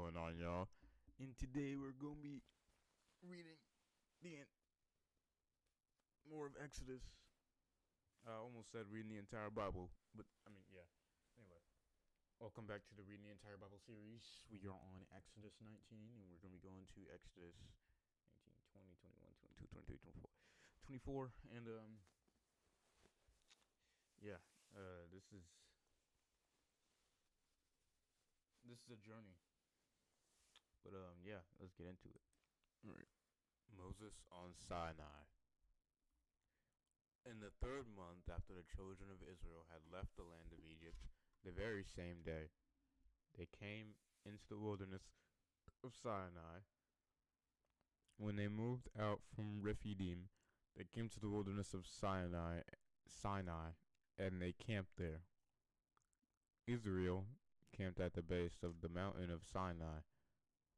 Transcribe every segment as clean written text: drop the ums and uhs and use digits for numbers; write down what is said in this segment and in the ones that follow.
going on, y'all? And today we're gonna be reading the more of Exodus. I almost said reading the entire Bible, but I mean, yeah. Anyway, welcome back to the Reading the Entire Bible series. We are on Exodus 19, and we're gonna be going to Exodus 19, 20, 21, 22, 23, 24, and yeah. This is a journey, but yeah. Let's get into it. All right. Moses on Sinai. In the third month after the children of Israel had left the land of Egypt, the very same day, they came into the wilderness of Sinai. When they moved out from Rephidim, they came to the wilderness of Sinai, and they camped there. Israel camped at the base of the mountain of Sinai.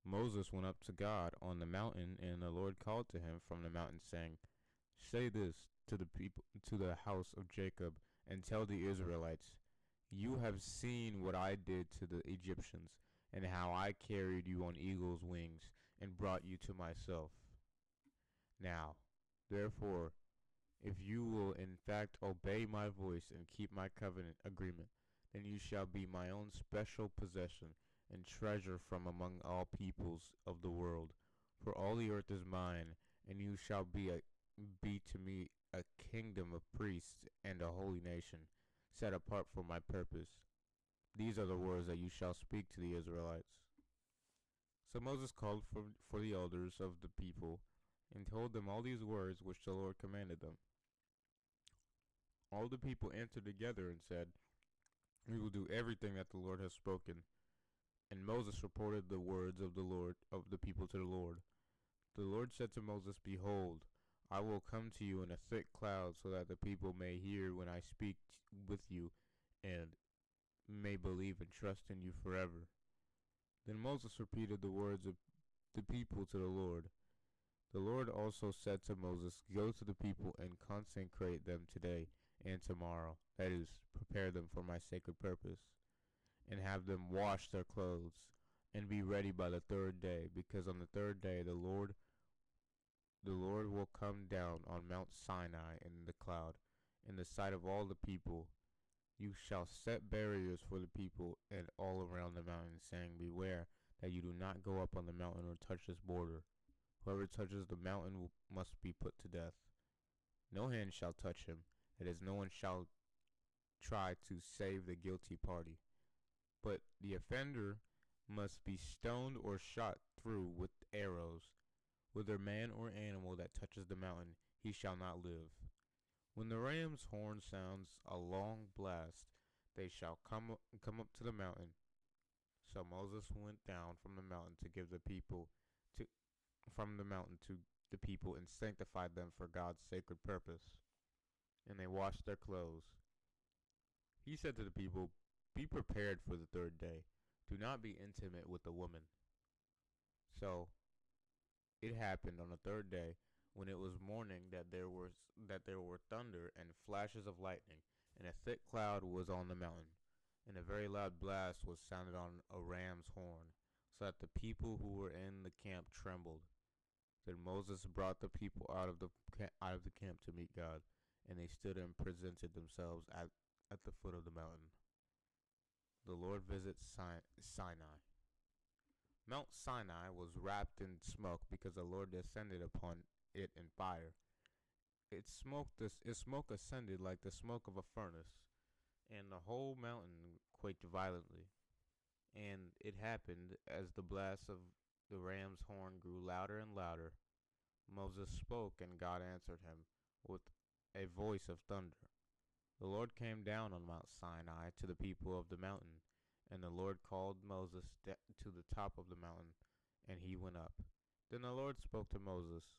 Moses went up to God on the mountain, and the Lord called to him from the mountain, saying, "Say this to the people, to the house of Jacob, and tell the Israelites, you have seen what I did to the Egyptians, and how I carried you on eagle's wings and brought you to myself. Now, therefore, if you will in fact obey my voice and keep my covenant agreement, then you shall be my own special possession and treasure from among all peoples of the world. For all the earth is mine, and you shall be to me a kingdom of priests and a holy nation, set apart for my purpose. These are the words that you shall speak to the Israelites." So Moses called for the elders of the people and told them all these words which the Lord commanded them. All the people answered together and said, "We will do everything that the Lord has spoken." And Moses reported the words of the people to the Lord. The Lord said to Moses, "Behold, I will come to you in a thick cloud, so that the people may hear when I speak with you, and may believe and trust in you forever." Then Moses repeated the words of the people to the Lord. The Lord also said to Moses, "Go to the people and consecrate them today and tomorrow, that is, prepare them for my sacred purpose, and have them wash their clothes, and be ready by the third day, because on the third day the Lord will come down on Mount Sinai in the cloud, in the sight of all the people. You shall set barriers for the people and all around the mountain, saying, Beware that you do not go up on the mountain or touch this border. Whoever touches the mountain must be put to death. No hand shall touch him, that is, no one shall try to save the guilty party. But the offender must be stoned or shot through with arrows. Whether man or animal that touches the mountain, he shall not live. When the ram's horn sounds a long blast, they shall come up to the mountain. So Moses went down from the mountain to from the mountain to the people and sanctified them for God's sacred purpose. And they washed their clothes. He said to the people, "Be prepared for the third day. Do not be intimate with the woman." So it happened on the third day, when it was morning, that there were thunder and flashes of lightning, and a thick cloud was on the mountain, and a very loud blast was sounded on a ram's horn, so that the people who were in the camp trembled. Then Moses brought the people out of the camp to meet God, and they stood and presented themselves at the foot of the mountain. The Lord visits Sinai. Mount Sinai was wrapped in smoke because the Lord descended upon it in fire. Its smoke ascended like the smoke of a furnace, and the whole mountain quaked violently. And it happened, as the blast of the ram's horn grew louder and louder, Moses spoke, and God answered him with a voice of thunder. The Lord came down on Mount Sinai to the people of the mountain, and the Lord called Moses to the top of the mountain, and he went up. Then the Lord spoke to Moses,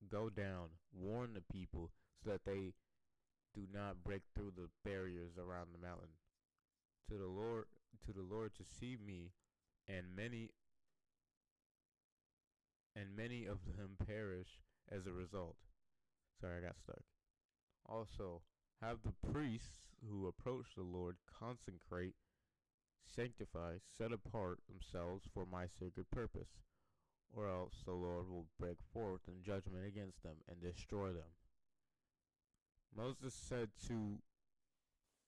"Go down, warn the people, so that they do not break through the barriers around the mountain. To the Lord to see me, and many of them perish as a result." Sorry, I got stuck. Also, have the priests who approach the Lord consecrate sanctify, set apart themselves for my sacred purpose, or else the Lord will break forth in judgment against them and destroy them. Moses said to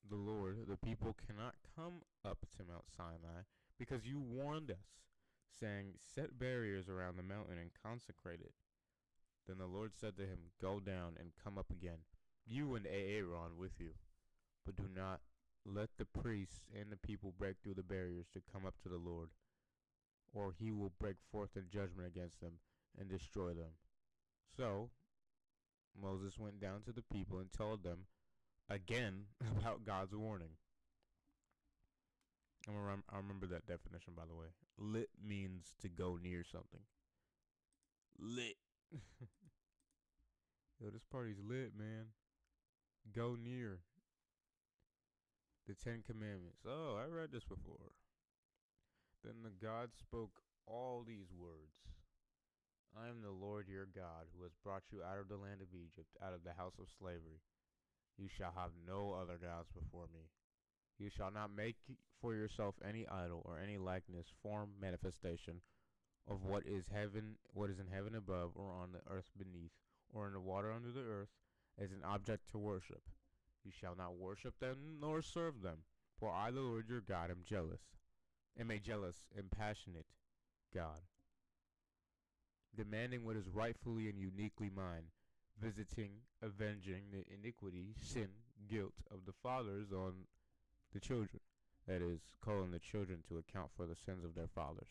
the Lord, the people cannot come up to Mount Sinai because you warned us, saying, set barriers around the mountain and consecrate it. Then the Lord said to him, go down and come up again, you and Aaron with you, but do not let the priests and the people break through the barriers to come up to the Lord, or he will break forth in judgment against them and destroy them. So Moses went down to the people and told them again about God's warning. I remember that definition, by the way. Lit means to go near something. Lit. Yo, this party's lit, man. Go near. The 10 Commandments. Oh, I read this before. Then the God spoke all these words. I am the Lord your God, who has brought you out of the land of Egypt, out of the house of slavery. You shall have no other gods before me. You shall not make for yourself any idol or any likeness, form, manifestation of what is in heaven above, or on the earth beneath, or in the water under the earth, as an object to worship. You shall not worship them nor serve them, for I, the Lord your God, am a jealous and passionate God, demanding what is rightfully and uniquely mine, avenging the iniquity, sin, guilt of the fathers on the children, that is, calling the children to account for the sins of their fathers,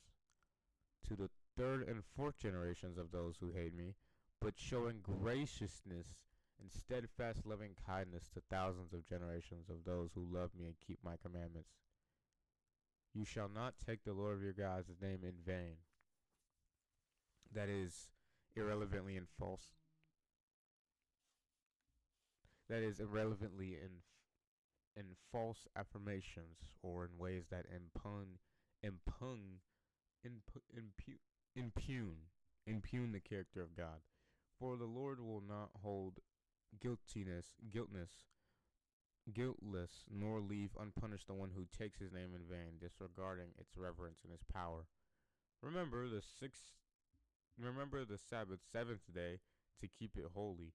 to the third and fourth generations of those who hate me, but showing graciousness and steadfast loving kindness to thousands of generations of those who love me and keep my commandments. You shall not take the Lord your God's name in vain. That is, irrelevantly and false. That is, irrelevantly in false affirmations, or in ways that impugn the character of God. For the Lord will not hold guiltless, nor leave unpunished the one who takes his name in vain, disregarding its reverence and his power. Remember the Sabbath, seventh day, to keep it holy,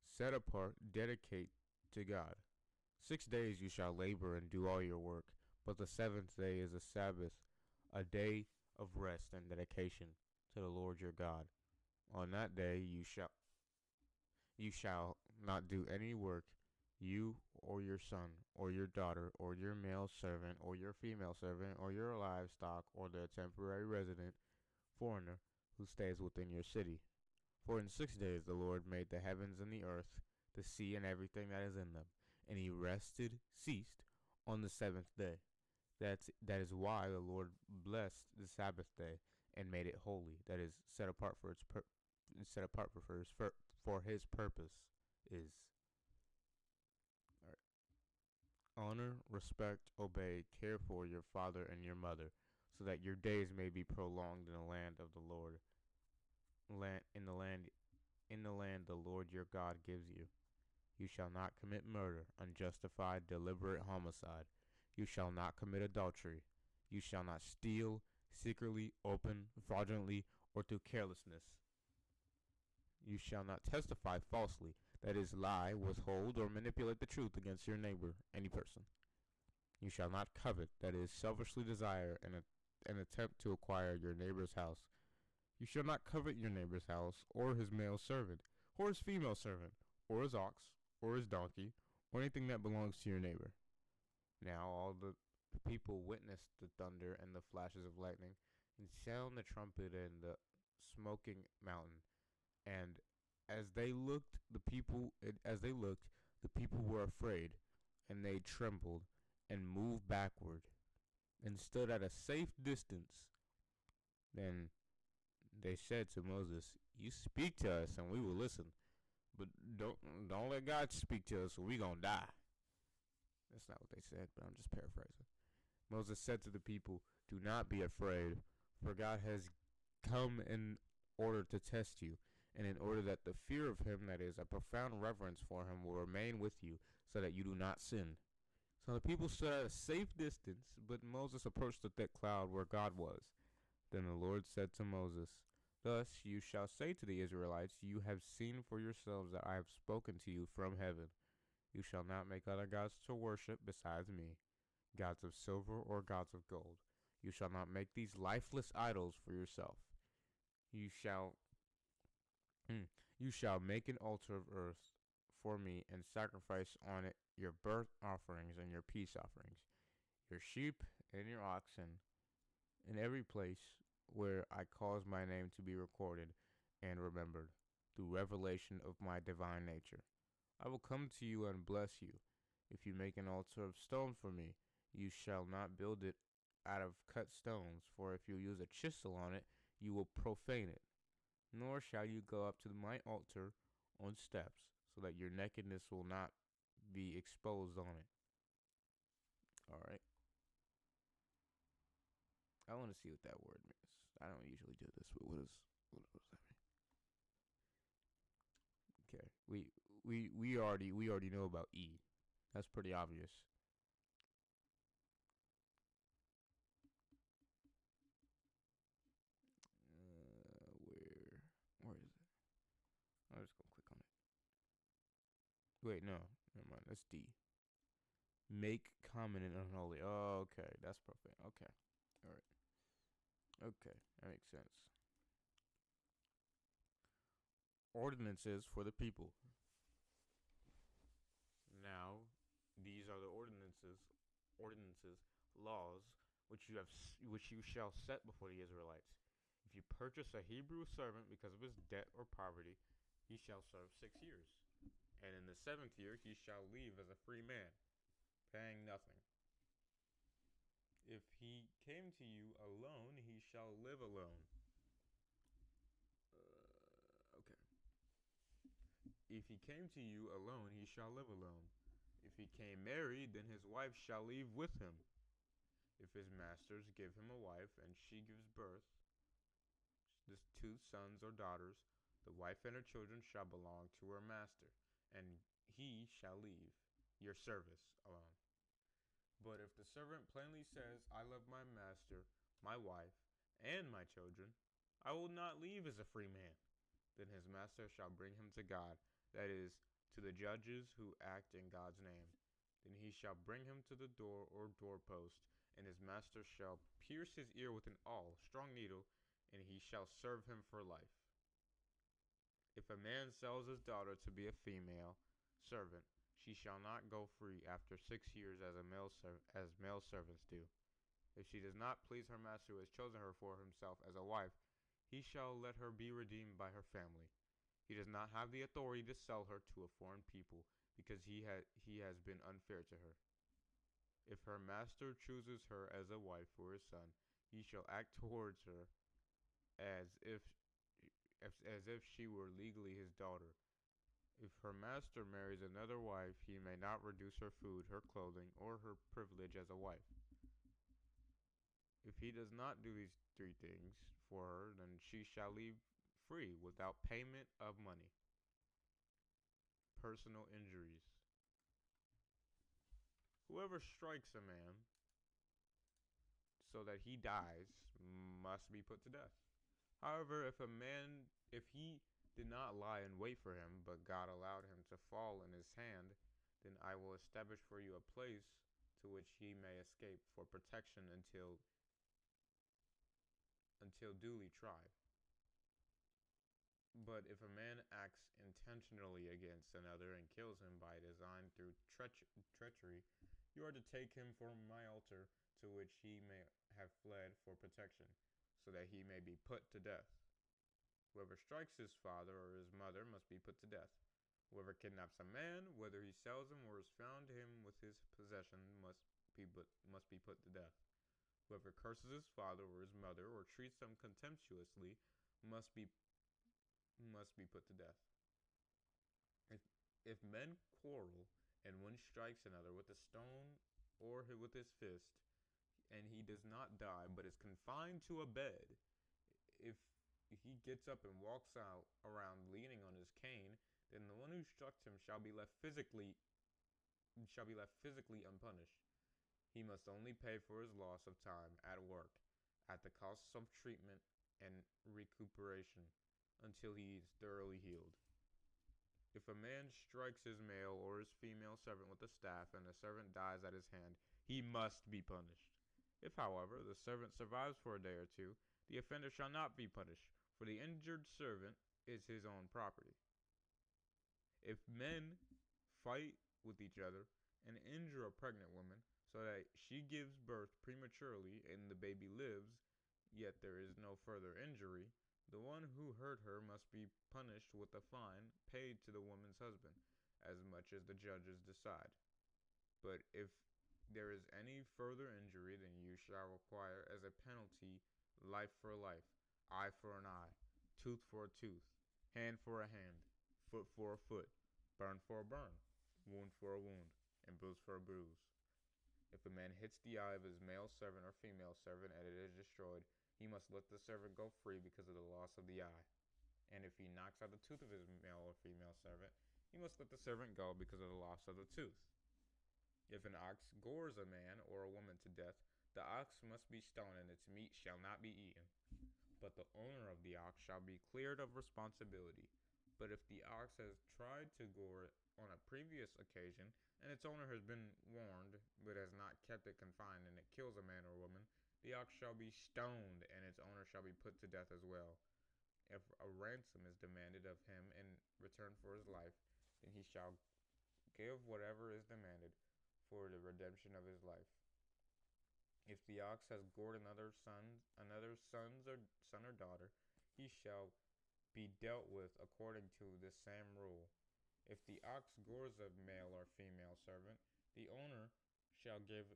set apart, dedicate to God. 6 days you shall labor and do all your work, but the seventh day is a Sabbath, a day of rest and dedication to the Lord your God. On that day you shall not do any work, you or your son or your daughter or your male servant or your female servant or your livestock or the temporary resident foreigner who stays within your city. For in 6 days the Lord made the heavens and the earth, the sea and everything that is in them, and he ceased on the seventh day. That is why the Lord blessed the Sabbath day and made it holy. That is set apart for his purpose is. Honor, respect, obey, care for your father and your mother, so that your days may be prolonged in the land of the Lord, in the land the Lord your God gives you. You shall not commit murder, unjustified, deliberate homicide. You shall not commit adultery. You shall not steal, secretly, open, fraudulently, or through carelessness. You shall not testify falsely, that is, lie, withhold, or manipulate the truth against your neighbor, any person. You shall not covet, that is, selfishly desire and attempt to acquire your neighbor's house. You shall not covet your neighbor's house, or his male servant, or his female servant, or his ox, or his donkey, or anything that belongs to your neighbor. Now all the people witnessed the thunder and the flashes of lightning, and sound the trumpet and the smoking mountain. And as they looked, the people were afraid, and they trembled and moved backward, and stood at a safe distance. Then they said to Moses, "You speak to us, and we will listen, but don't let God speak to us, or we gonna die." That's not what they said, but I'm just paraphrasing. Moses said to the people, "Do not be afraid, for God has come in order to test you, and in order that the fear of him, that is, a profound reverence for him, will remain with you, so that you do not sin. So the people stood at a safe distance, but Moses approached the thick cloud where God was. Then the Lord said to Moses, "Thus you shall say to the Israelites, You have seen for yourselves that I have spoken to you from heaven. You shall not make other gods to worship besides me, gods of silver or gods of gold. You shall not make these lifeless idols for yourself. You shall you shall make an altar of earth for me and sacrifice on it your burnt offerings and your peace offerings, your sheep and your oxen, in every place where I cause my name to be recorded and remembered, through revelation of my divine nature. I will come to you and bless you. If you make an altar of stone for me, you shall not build it out of cut stones, for if you use a chisel on it, you will profane it. Nor shall you go up to my altar on steps, so that your nakedness will not be exposed on it." Alright. I want to see what that word means. I don't usually do this, but what does that mean? Okay. We already know about E. That's pretty obvious. Where is it? I'm just gonna click on it. Wait, no, never mind. That's D. Make common and unholy. Oh, okay, that's profane. Okay, all right. Okay, that makes sense. Ordinances for the people. Now, these are the ordinances, laws which you shall set before the Israelites. If you purchase a Hebrew servant because of his debt or poverty, he shall serve 6 years, and in the 7th year he shall leave as a free man, paying nothing. If he came to you alone, he shall live alone. Okay. If he came to you alone, he shall live alone. If he came married, then his wife shall leave with him. If his masters give him a wife, and she gives birth to 2 sons or daughters, the wife and her children shall belong to her master, and he shall leave your service alone. But if the servant plainly says, I love my master, my wife, and my children, I will not leave as a free man, then his master shall bring him to God, that is, to the judges who act in God's name. Then he shall bring him to the door or doorpost, and his master shall pierce his ear with an awl, strong needle, and he shall serve him for life. If a man sells his daughter to be a female servant, she shall not go free after 6 years as male servants do. If she does not please her master who has chosen her for himself as a wife, he shall let her be redeemed by her family. He does not have the authority to sell her to a foreign people, because he has been unfair to her. If her master chooses her as a wife for his son, he shall act towards her as if she were legally his daughter. If her master marries another wife, he may not reduce her food, her clothing, or her privilege as a wife. If he does not do these 3 things for her, then she shall leave free without payment of money. Personal injuries. Whoever strikes a man so that he dies must be put to death. However, if he did not lie in wait for him, but God allowed him to fall in his hand, then I will establish for you a place to which he may escape for protection until duly tried. But if a man acts intentionally against another and kills him by design through treachery, you are to take him from my altar to which he may have fled for protection, so that he may be put to death. Whoever strikes his father or his mother must be put to death. Whoever kidnaps a man, whether he sells him or has found him with his possession, must be put to death. Whoever curses his father or his mother or treats them contemptuously must be put to death. If men quarrel and one strikes another with a stone or with his fist, and he does not die but is confined to a bed, if he gets up and walks around leaning on his cane, then the one who struck him shall be left physically physically unpunished. He must only pay for his loss of time at work, at the costs of treatment and recuperation, until he is thoroughly healed. If a man strikes his male or his female servant with a staff and the servant dies at his hand, he must be punished. If, however, the servant survives for a day or two, the offender shall not be punished, for the injured servant is his own property. If men fight with each other and injure a pregnant woman so that she gives birth prematurely and the baby lives, yet there is no further injury, the one who hurt her must be punished with a fine paid to the woman's husband, as much as the judges decide. But if there is any further injury, then you shall require as a penalty life for a life, eye for an eye, tooth for a tooth, hand for a hand, foot for a foot, burn for a burn, wound for a wound, and bruise for a bruise. If a man hits the eye of his male servant or female servant and it is destroyed, he must let the servant go free because of the loss of the eye. And if he knocks out the tooth of his male or female servant, he must let the servant go because of the loss of the tooth. If an ox gores a man or a woman to death, the ox must be stoned and its meat shall not be eaten. But the owner of the ox shall be cleared of responsibility. But if the ox has tried to gore it on a previous occasion, and its owner has been warned, but has not kept it confined, and it kills a man or woman, the ox shall be stoned, and its owner shall be put to death as well. If a ransom is demanded of him in return for his life, then he shall give whatever is demanded for the redemption of his life. If the ox has gored another son or daughter, he shall be dealt with according to this same rule. If the ox gores a male or female servant, the owner shall give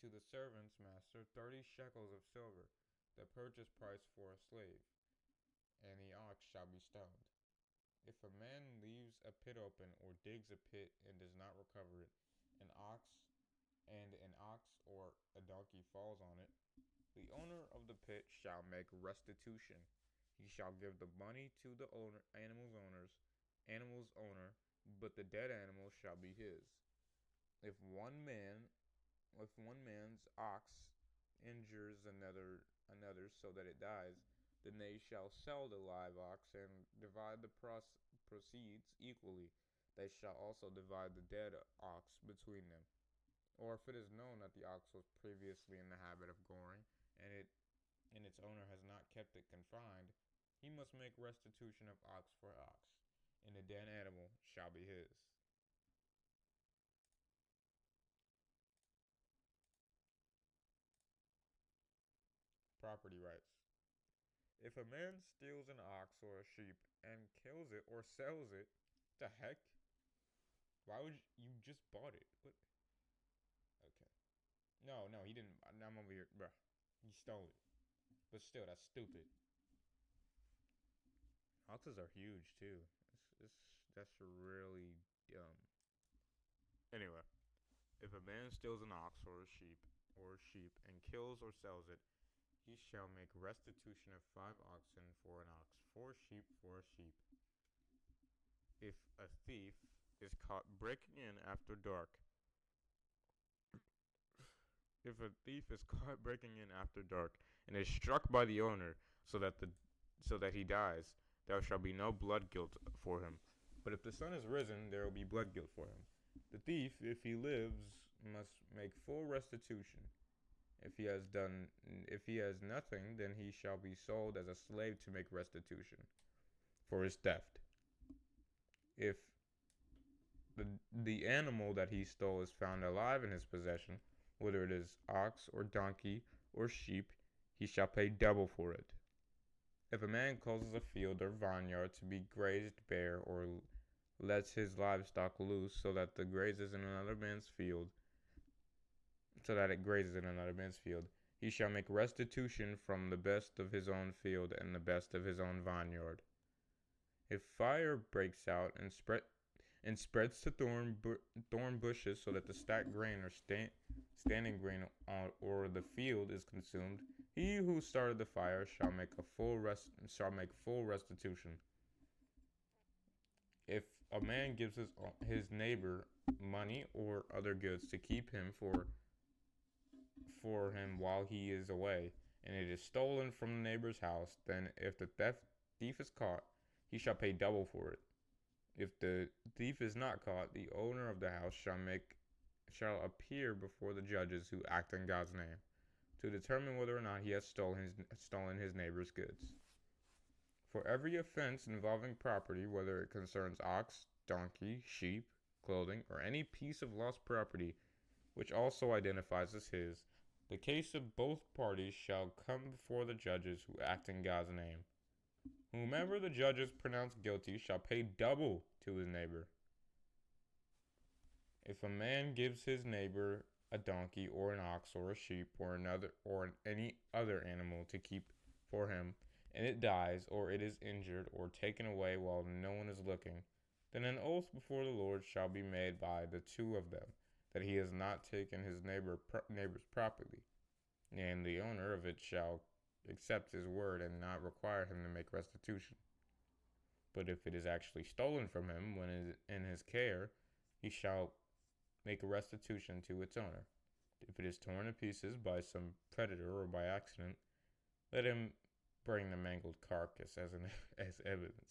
to the servant's master 30 shekels of silver, the purchase price for a slave, and the ox shall be stoned. If a man leaves a pit open or digs a pit and does not recover it, an ox or a donkey falls on it, the owner of the pit shall make restitution. He shall give the money to the animal's owner, but the dead animal shall be his. If if one man's ox injures another so that it dies, then they shall sell the live ox and divide the proceeds equally. They shall also divide the dead ox between them. Or if it is known that the ox was previously in the habit of goring, and its owner has not kept it confined, he must make restitution of ox for ox, and the dead animal shall be his. Property rights. If a man steals an ox or a sheep and kills it or sells it, the heck? Why would you just bought it? What? Okay. No, he didn't. I'm over here, bruh. He stole it. But still, that's stupid. Oxes are huge too. That's really dumb. Anyway, if a man steals an ox or a sheep and kills or sells it, he shall make restitution of 5 oxen for an ox, 4 sheep for a sheep. If a thief is caught breaking in after dark, if a thief is caught breaking in after dark and is struck by the owner so that he dies, there shall be no blood guilt for him. But if the sun is risen, there will be blood guilt for him. The thief, if he lives, must make full restitution. If he has nothing, then he shall be sold as a slave to make restitution for his theft. If the animal that he stole is found alive in his possession, whether it is ox or donkey or sheep, he shall pay double for it. If a man causes a field or vineyard to be grazed bare or lets his livestock loose so that it grazes in another man's field, he shall make restitution from the best of his own field and the best of his own vineyard. If fire breaks out and spreads to thorn bushes so that the stacked grain or standing grain or the field is consumed, he who started the fire shall make full restitution. If a man gives his neighbor money or other goods to keep him for him while he is away, and it is stolen from the neighbor's house, then if the thief is caught, he shall pay double for it. If the thief is not caught, the owner of the house shall appear before the judges who act in God's name, to determine whether or not he has stolen his neighbor's goods. For every offense involving property, whether it concerns ox, donkey, sheep, clothing, or any piece of lost property, which also identifies as his, the case of both parties shall come before the judges who act in God's name. Whomever the judges pronounce guilty shall pay double to his neighbor. If a man gives his neighbor a donkey or an ox or a sheep or any other animal to keep for him, and it dies or it is injured or taken away while no one is looking, then an oath before the Lord shall be made by the two of them, that he has not taken his neighbor's property, and the owner of it shall accept his word and not require him to make restitution. But if it is actually stolen from him when it is in his care, he shall make a restitution to its owner. If it is torn to pieces by some predator or by accident, let him bring the mangled carcass as evidence.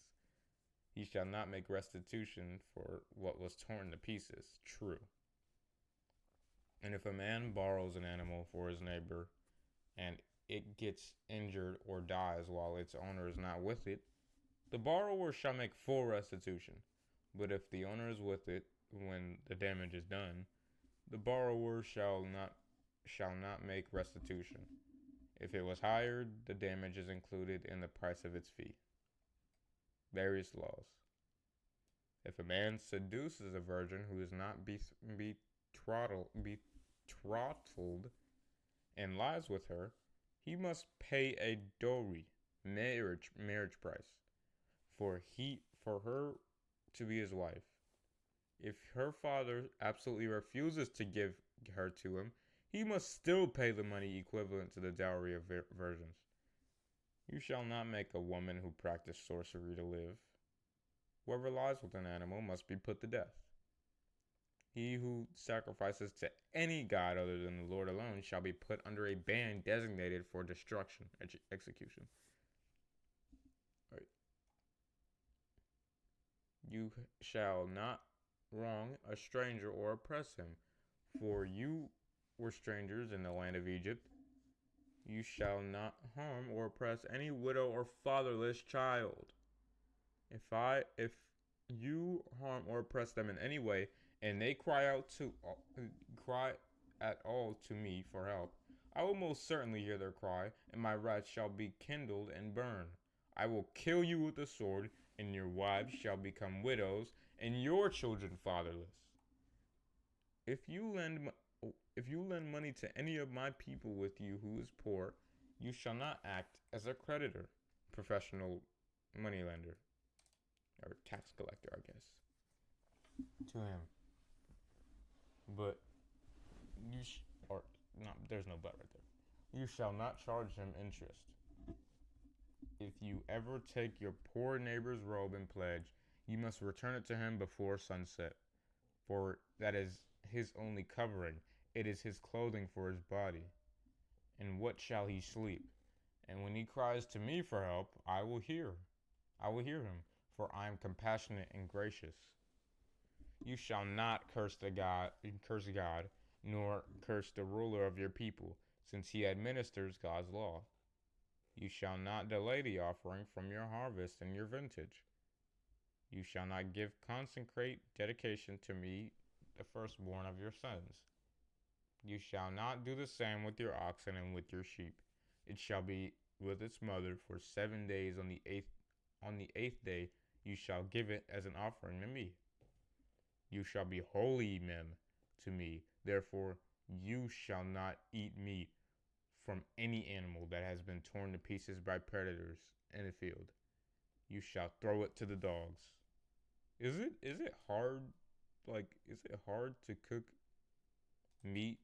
He shall not make restitution for what was torn to pieces. True. And if a man borrows an animal for his neighbor, and it gets injured or dies while its owner is not with it, the borrower shall make full restitution. But if the owner is with it when the damage is done, the borrower shall not make restitution. If it was hired, the damage is included in the price of its fee. Various laws. If a man seduces a virgin who is not betrothed and lies with her, he must pay a dowry, marriage price, for her to be his wife. If her father absolutely refuses to give her to him, he must still pay the money equivalent to the dowry of virgins. You shall not make a woman who practiced sorcery to live. Whoever lies with an animal must be put to death. He who sacrifices to any god other than the Lord alone shall be put under a ban designated for destruction, execution. Right. You shall not wrong a stranger or oppress him, for you were strangers in the land of Egypt. You shall not harm or oppress any widow or fatherless child. If you harm or oppress them in any way, and they cry at all to me for help, I will most certainly hear their cry, and my wrath shall be kindled and burned. I will kill you with the sword, and your wives shall become widows, and your children fatherless. If you lend money to any of my people with you who is poor, you shall not act as a creditor, professional moneylender, or tax collector, I guess, to him. But there's no but right there. You shall not charge him interest. If you ever take your poor neighbor's robe in pledge, you must return it to him before sunset, for that is his only covering. It is his clothing for his body. And what shall he sleep? And when he cries to me for help, I will hear him, for I am compassionate and gracious. You shall not curse God, nor curse the ruler of your people, since he administers God's law. You shall not delay the offering from your harvest and your vintage. You shall not consecrate dedication to me the firstborn of your sons. You shall not do the same with your oxen and with your sheep. It shall be with its mother for 7 days. On the eighth day you shall give it as an offering to me. You shall be holy men to me. Therefore you shall not eat meat from any animal that has been torn to pieces by predators in the field. You shall throw it to the dogs. Is it hard? Is it hard to cook meat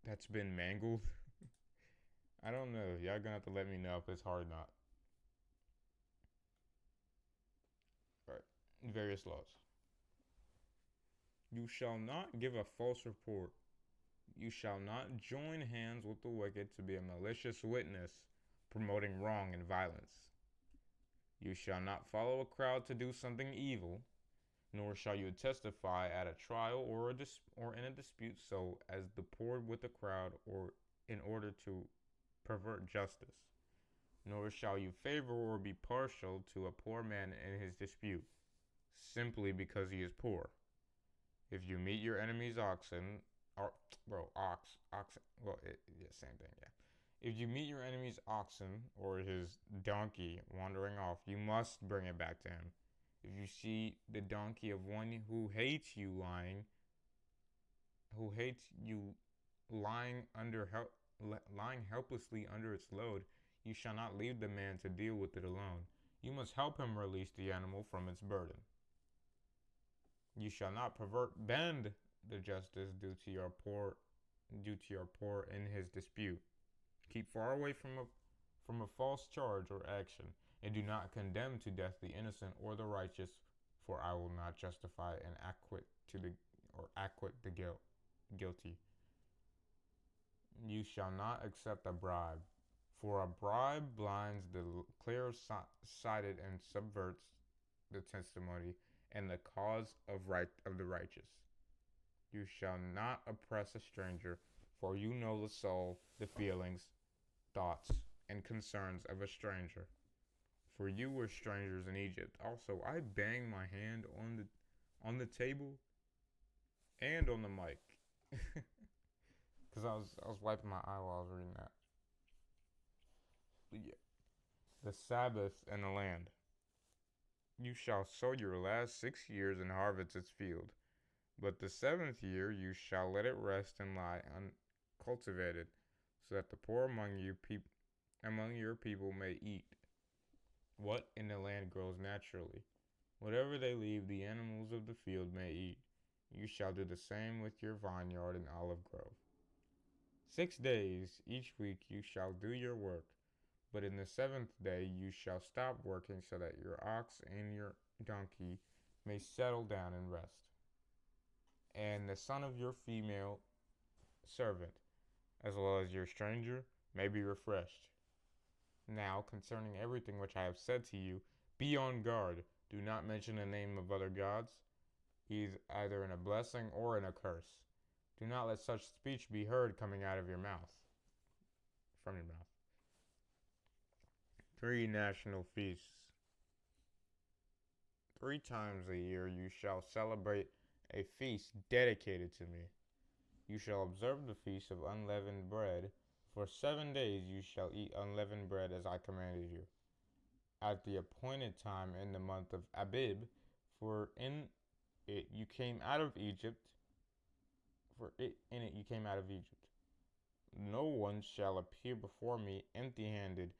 that's been mangled? I don't know. Y'all gonna have to let me know if it's hard or not. Right. Various laws. You shall not give a false report. You shall not join hands with the wicked to be a malicious witness, promoting wrong and violence. You shall not follow a crowd to do something evil, nor shall you testify at a trial or in a dispute so as to pour with the crowd or in order to pervert justice. Nor shall you favor or be partial to a poor man in his dispute, simply because he is poor. If you meet your enemy's oxen, or oxen, well, yeah, same thing, yeah. If you meet your enemy's oxen or his donkey wandering off, you must bring it back to him. If you see the donkey of one who hates you lying helplessly under its load, you shall not leave the man to deal with it alone. You must help him release the animal from its burden. You shall not bend the justice due to your poor in his dispute. Keep far away from a false charge or action, and do not condemn to death the innocent or the righteous, for I will not justify and acquit the guilty. You shall not accept a bribe, for a bribe blinds the clear-sighted and subverts the testimony and the cause of the righteous. You shall not oppress a stranger, for you know the soul, the feelings, thoughts, and concerns of a stranger. For you were strangers in Egypt. Also, I banged my hand on the table and on the mic because I was wiping my eye while I was reading that. But yeah, the Sabbath and the land. You shall sow your last 6 years and harvest its field, but the 7th year you shall let it rest and lie uncultivated, so that the poor among your people may eat what in the land grows naturally. Whatever they leave, the animals of the field may eat. You shall do the same with your vineyard and olive grove. 6 days each week you shall do your work, but in the 7th day you shall stop working, so that your ox and your donkey may settle down and rest, and the son of your female servant, as well as your stranger, may be refreshed. Now, concerning everything which I have said to you, be on guard. Do not mention the name of other gods, either in a blessing or in a curse. Do not let such speech be heard coming out of your mouth, from your mouth. 3 national feasts. 3 times a year you shall celebrate a feast dedicated to me. You shall observe the feast of unleavened bread. For 7 days you shall eat unleavened bread as I commanded you. At the appointed time in the month of Abib, for in it you came out of Egypt. No one shall appear before me empty-handed,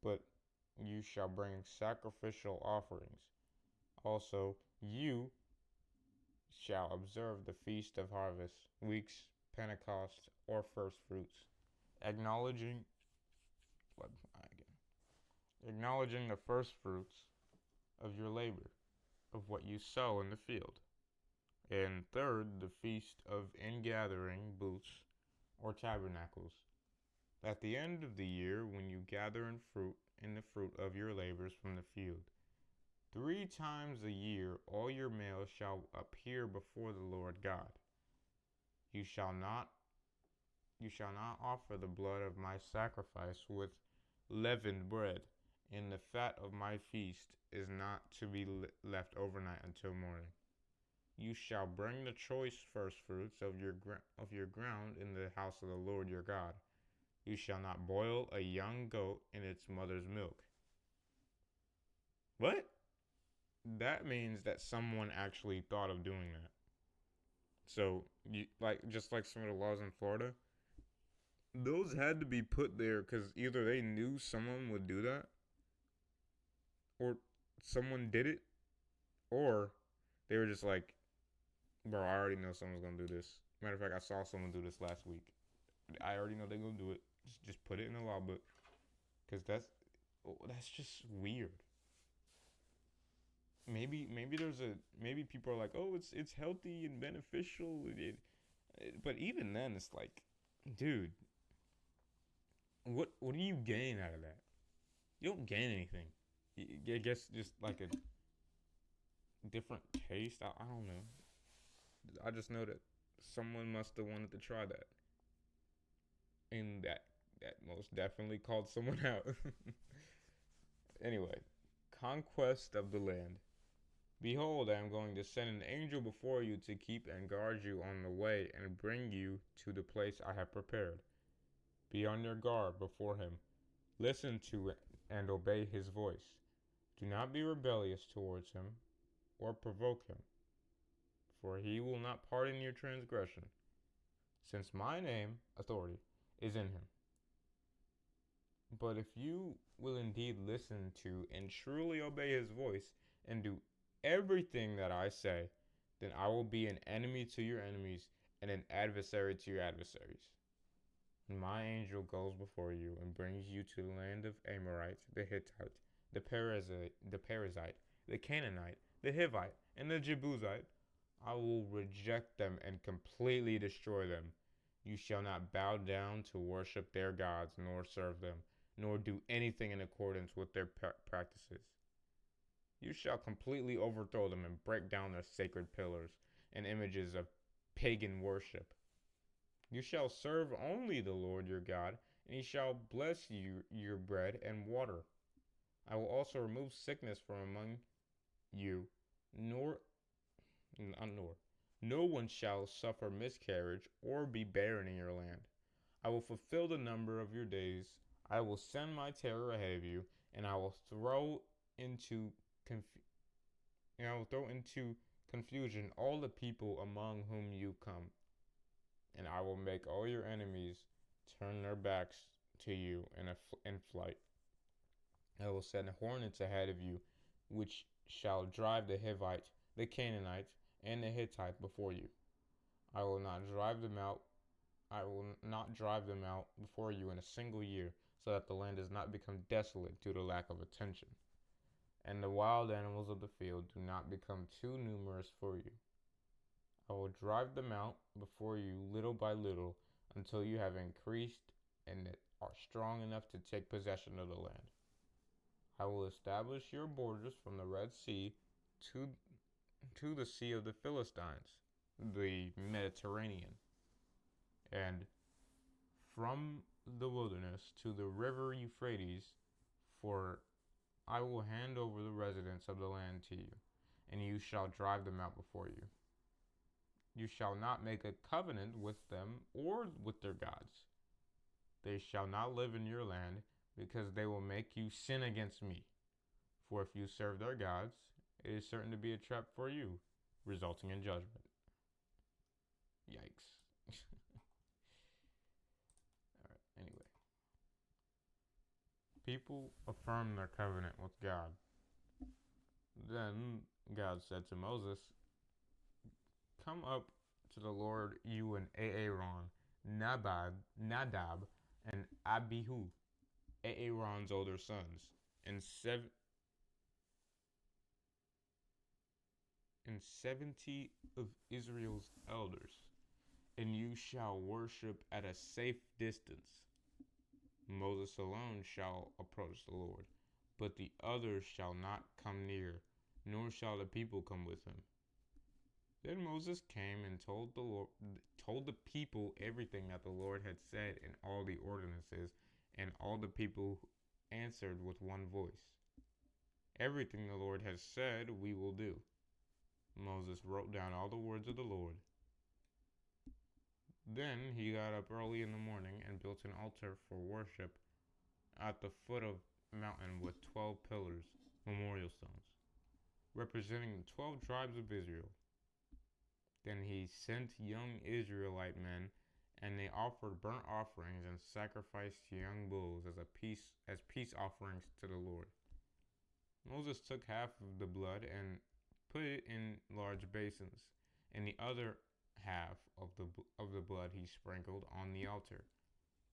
but you shall bring sacrificial offerings. Also, you shall observe the feast of harvest, weeks, Pentecost, or first fruits, acknowledging the first fruits of your labor, of what you sow in the field. And third, the feast of ingathering booths or tabernacles. At the end of the year, when you gather in the fruit of your labors from the field, 3 times a year all your males shall appear before the Lord God. You shall not offer the blood of my sacrifice with leavened bread, and the fat of my feast is not to be left overnight until morning. You shall bring the choice firstfruits of your ground in the house of the Lord your God. You shall not boil a young goat in its mother's milk. What? That means that someone actually thought of doing that. So, just like some of the laws in Florida, those had to be put there because either they knew someone would do that, or someone did it, or they were just like, bro, I already know someone's gonna do this. Matter of fact, I saw someone do this last week. I already know they're gonna do it. Just put it in the law book, because that's just weird. maybe people are like, oh, it's healthy and beneficial, but even then, it's like, dude, what do you gain out of that? You don't gain anything. I guess just like a different taste. I don't know. I just know that someone must have wanted to try that, and that most definitely called someone out. Anyway, conquest of the land. Behold, I am going to send an angel before you to keep and guard you on the way and bring you to the place I have prepared. Be on your guard before him. Listen to it and obey his voice. Do not be rebellious towards him or provoke him, for he will not pardon your transgression, since my name, authority, is in him. But if you will indeed listen to and truly obey his voice and do everything that I say, then I will be an enemy to your enemies and an adversary to your adversaries. And my angel goes before you and brings you to the land of Amorite, the Hittite, the Perizzite, the Canaanite, the Hivite, and the Jebusite. I will reject them and completely destroy them. You shall not bow down to worship their gods, nor serve them, nor do anything in accordance with their practices. You shall completely overthrow them and break down their sacred pillars and images of pagan worship. You shall serve only the Lord your God, and he shall bless you your bread and water. I will also remove sickness from among you, nor no one shall suffer miscarriage or be barren in your land. I will fulfill the number of your days. I will send my terror ahead of you, and I will throw into confusion all the people among whom you come, and I will make all your enemies turn their backs to you in flight. I will send hornets ahead of you, which shall drive the Hivite, the Canaanite, and the Hittite before you. I will not drive them out. I will not drive them out before you in a single year, so that the land does not become desolate due to lack of attention, and the wild animals of the field do not become too numerous for you. I will drive them out before you little by little until you have increased and are strong enough to take possession of the land. I will establish your borders from the Red Sea to the Sea of the Philistines, the Mediterranean, and from the wilderness to the river Euphrates, for I will hand over the residents of the land to you, and you shall drive them out before you. You shall not make a covenant with them or with their gods. They shall not live in your land, because they will make you sin against me. For if you serve their gods, it is certain to be a trap for you, resulting in judgment. Yikes. Alright, anyway. People affirm their covenant with God. Then God said to Moses, come up to the Lord, you and Aaron, Nadab, and Abihu, Aaron's older sons, and 70 of Israel's elders, and you shall worship at a safe distance. Moses alone shall approach the Lord, but the others shall not come near, nor shall the people come with him. Then Moses came and told the people everything that the Lord had said in all the ordinances, and all the people answered with one voice, everything the Lord has said we will do. Moses wrote down all the words of the Lord. Then he got up early in the morning and built an altar for worship at the foot of the mountain with 12 pillars, memorial stones, representing the 12 tribes of Israel. Then he sent young Israelite men, and they offered burnt offerings and sacrificed young bulls as peace offerings to the Lord. Moses took half of the blood and put it in large basins, and the other half of the blood he sprinkled on the altar.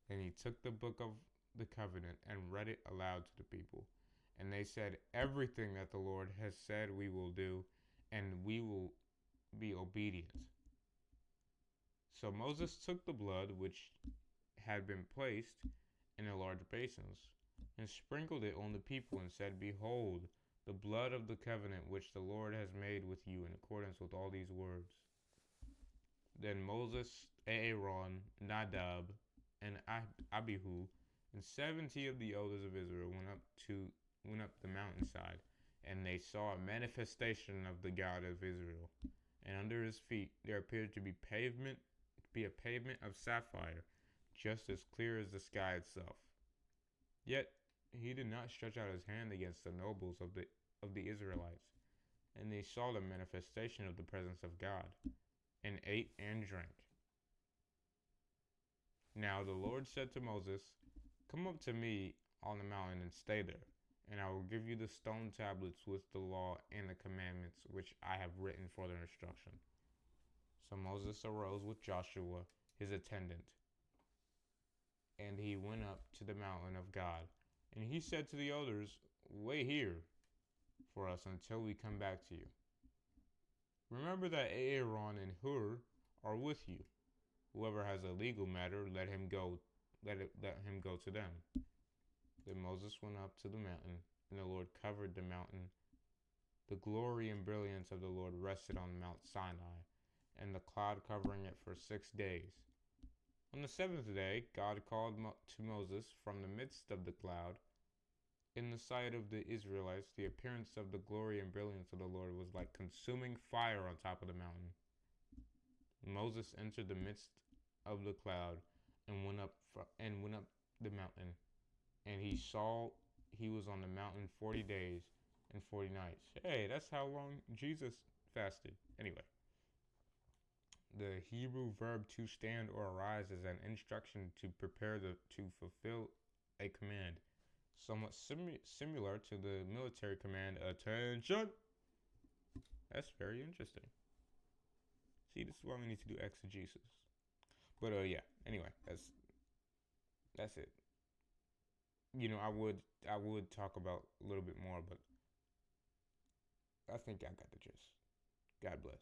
Then he took the book of the covenant and read it aloud to the people, And they said, everything that the Lord has said we will do, and we will be obedient. So Moses took the blood which had been placed in the large basins, and sprinkled it on the people, and said, behold, the blood of the covenant which the Lord has made with you in accordance with all these words. Then Moses, Aaron, Nadab, and Abihu, and 70 of the elders of Israel went up the mountainside, and they saw a manifestation of the God of Israel. And under his feet there appeared to be a pavement of sapphire, just as clear as the sky itself. Yet he did not stretch out his hand against the nobles of the Israelites, and they saw the manifestation of the presence of God, and ate and drank. Now the Lord said to Moses, come up to me on the mountain and stay there, and I will give you the stone tablets with the law and the commandments which I have written for their instruction. So Moses arose with Joshua, his attendant, and he went up to the mountain of God. And he said to the elders, wait here for us until we come back to you. Remember that Aaron and Hur are with you. Whoever has a legal matter, let him go to them. Then Moses went up to the mountain, and the Lord covered the mountain. The glory and brilliance of the Lord rested on Mount Sinai, and the cloud covering it for 6 days. On the 7th day, God called to Moses from the midst of the cloud. In the sight of the Israelites, the appearance of the glory and brilliance of the Lord was like consuming fire on top of the mountain. Moses entered the midst of the cloud and went up the mountain, and he saw he was on the mountain 40 days and 40 nights. Hey, that's how long Jesus fasted. Anyway, the Hebrew verb to stand or arise is an instruction to to fulfill a command, somewhat similar to the military command, attention. That's very interesting. See, this is why we need to do exegesis. But yeah, anyway, that's it. I would talk about a little bit more, but I think I got the gist. God bless.